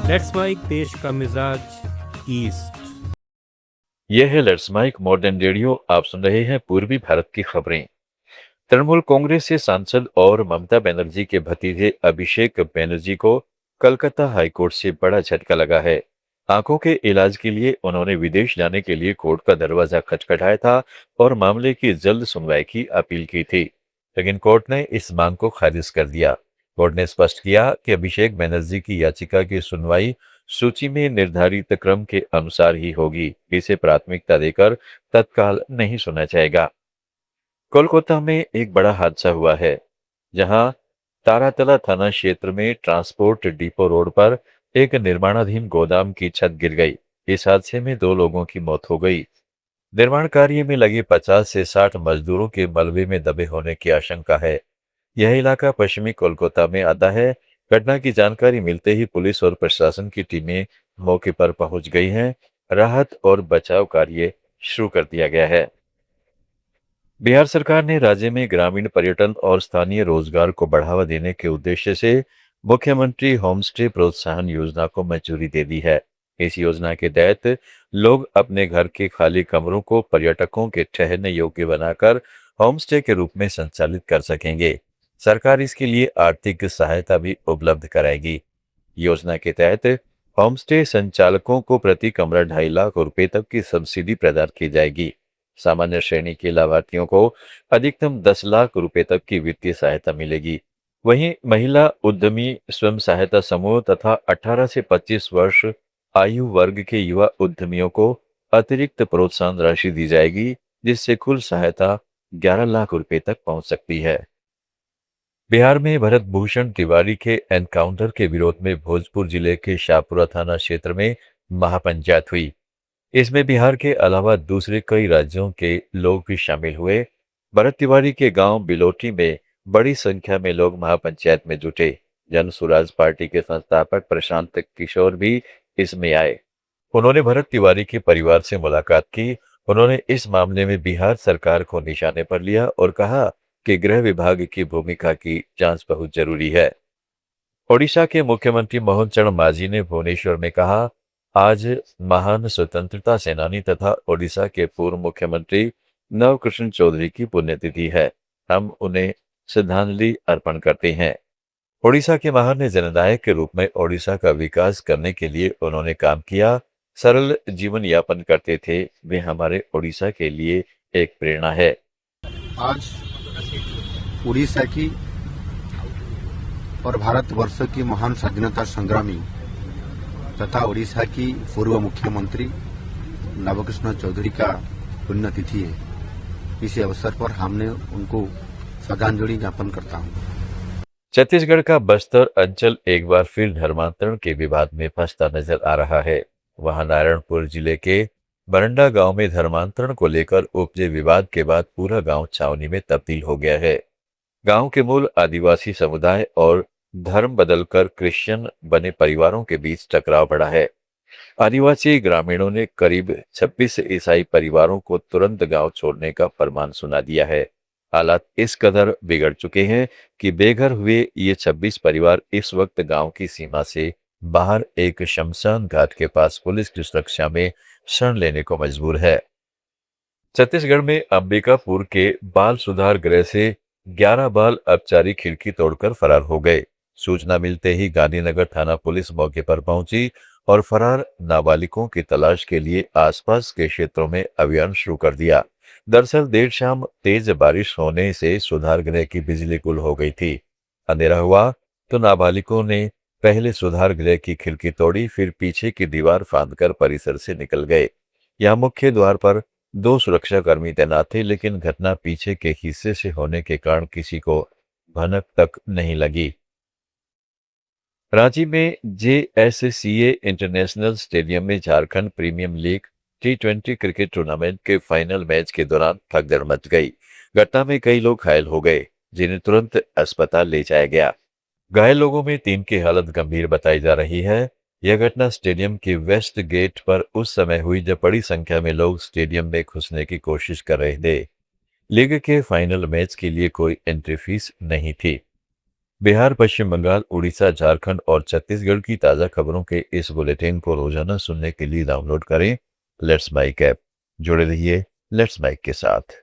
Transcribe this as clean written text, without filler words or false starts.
Let's mic देश का मिजाज ईस्ट। यह है लेट्स माइक मॉडर्न रेडियो। आप सुन रहे हैं पूर्वी भारत की खबरें। तृणमूल कांग्रेस से सांसद और ममता बनर्जी के भतीजे अभिषेक बनर्जी को कलकत्ता हाईकोर्ट से बड़ा झटका लगा है। आंखों के इलाज के लिए उन्होंने विदेश जाने के लिए कोर्ट का दरवाजा खटखटाया था और मामले की जल्द सुनवाई की अपील की थी, लेकिन कोर्ट ने इस मांग को खारिज कर दिया। कोर्ट ने स्पष्ट किया कि अभिषेक बनर्जी की याचिका की सुनवाई सूची में निर्धारित क्रम के अनुसार ही होगी। इसे प्राथमिकता देकर तत्काल नहीं सुना जाएगा। कोलकाता में एक बड़ा हादसा हुआ है, जहां तारातला थाना क्षेत्र में ट्रांसपोर्ट डिपो रोड पर एक निर्माणाधीन गोदाम की छत गिर गई। इस हादसे में 2 लोगों की मौत हो गई। निर्माण कार्य में लगे 50 से 60 मजदूरों के मलबे में दबे होने की आशंका है। यह इलाका पश्चिमी कोलकाता में आता है। घटना की जानकारी मिलते ही पुलिस और प्रशासन की टीमें मौके पर पहुंच गई हैं। राहत और बचाव कार्य शुरू कर दिया गया है। बिहार सरकार ने राज्य में ग्रामीण पर्यटन और स्थानीय रोजगार को बढ़ावा देने के उद्देश्य से मुख्यमंत्री होमस्टे प्रोत्साहन योजना को मंजूरी दे दी है। इस योजना के तहत लोग अपने घर के खाली कमरों को पर्यटकों के ठहरने योग्य बनाकर होमस्टे के रूप में संचालित कर सकेंगे। सरकार इसके लिए आर्थिक सहायता भी उपलब्ध कराएगी। योजना के तहत होमस्टे संचालकों को प्रति कमरा 2.5 लाख रुपए तक की सब्सिडी प्रदान की जाएगी। सामान्य श्रेणी के लाभार्थियों को अधिकतम 10 लाख रुपए तक की वित्तीय सहायता मिलेगी। वहीं महिला उद्यमी स्वयं सहायता समूह तथा 18 से 25 वर्ष आयु वर्ग के युवा उद्यमियों को अतिरिक्त प्रोत्साहन राशि दी जाएगी, जिससे कुल सहायता 11 लाख रुपए तक पहुंच सकती है। बिहार में भरत भूषण तिवारी के एनकाउंटर के विरोध में भोजपुर जिले के शाहपुरा थाना क्षेत्र में महापंचायत हुई। इसमें बिहार के अलावा दूसरे कई राज्यों के लोग भी शामिल हुए। भरत तिवारी के गांव बिलोटी में बड़ी संख्या में लोग महापंचायत में जुटे। जन सुराज पार्टी के संस्थापक प्रशांत किशोर भी इसमें आए। उन्होंने भरत तिवारी के परिवार से मुलाकात की। उन्होंने इस मामले में बिहार सरकार को निशाने पर लिया और कहा कि गृह विभाग की भूमिका की जांच बहुत जरूरी है। ओडिशा के मुख्यमंत्री मोहन चरण मांझी ने भुवनेश्वर में कहा, आज महान स्वतंत्रता सेनानी तथा ओडिशा के पूर्व मुख्यमंत्री नवकृष्ण चौधरी की पुण्यतिथि है। हम उन्हें श्रद्धांजलि अर्पण करते हैं। ओडिशा के महान जननायक के रूप में ओडिशा का विकास करने के लिए उन्होंने काम किया। सरल जीवन यापन करते थे। वे हमारे ओडिशा के लिए एक प्रेरणा है। आज उड़ीसा की और भारतवर्ष की महान स्वाधीनता संग्रामी तथा उड़ीसा की पूर्व मुख्यमंत्री नवकृष्ण चौधरी का पुण्यतिथि है। इस अवसर पर हमने उनको श्रद्धांजलि ज्ञापन करता हूँ। छत्तीसगढ़ का बस्तर अंचल एक बार फिर धर्मांतरण के विवाद में फंसता नजर आ रहा है। वहां नारायणपुर जिले के बरंडा गांव में धर्मांतरण को लेकर उपजे विवाद के बाद पूरा गांव छावनी में तब्दील हो गया है। गांव के मूल आदिवासी समुदाय और धर्म बदलकर क्रिश्चियन बने परिवारों के बीच टकराव बढ़ा है। आदिवासी ग्रामीणों ने करीब 26 ईसाई परिवारों को तुरंत गांव छोड़ने का फरमान सुना दिया है। हालात इस कदर बिगड़ चुके हैं कि बेघर हुए ये 26 परिवार इस वक्त गांव की सीमा से बाहर एक शमशान घाट के पास पुलिस की सुरक्षा में शरण लेने को मजबूर है। छत्तीसगढ़ में अंबिकापुर के बाल सुधार गृह से 11 बाल अपचारी खिड़की तोड़कर फरार हो गए। सूचना मिलते ही गांधीनगर थाना पुलिस मौके पर पहुंची और फरार नाबालिगों की तलाश के लिए आसपास के क्षेत्रों में अभियान शुरू कर दिया। दरअसल देर शाम तेज बारिश होने से सुधार गृह की बिजली गुल हो गई थी। अंधेरा हुआ तो नाबालिगों ने पहले सुधार गृह की खिड़की तोड़ी, फिर पीछे की दीवार फांदकर परिसर से निकल गए। यहाँ मुख्य द्वार पर 2 सुरक्षाकर्मी तैनात थे, लेकिन घटना पीछे के हिस्से से होने के कारण किसी को भनक तक नहीं लगी। रांची में जेएससीए इंटरनेशनल स्टेडियम में Jharkhand premium league T20 cricket tournament के फाइनल मैच के दौरान भगदड़ मच गई। घटना में कई लोग घायल हो गए, जिन्हें तुरंत अस्पताल ले जाया गया। घायल लोगों में 3 की हालत गंभीर बताई जा रही है। यह घटना स्टेडियम के वेस्ट गेट पर उस समय हुई जब बड़ी संख्या में लोग स्टेडियम में घुसने की कोशिश कर रहे थे। लीग के फाइनल मैच के लिए कोई एंट्री फीस नहीं थी। बिहार, पश्चिम बंगाल, उड़ीसा, झारखंड और छत्तीसगढ़ की ताज़ा खबरों के इस बुलेटिन को रोजाना सुनने के लिए डाउनलोड करें लेट्स माइक ऐप। जुड़े रहिए लेट्स माइक के साथ।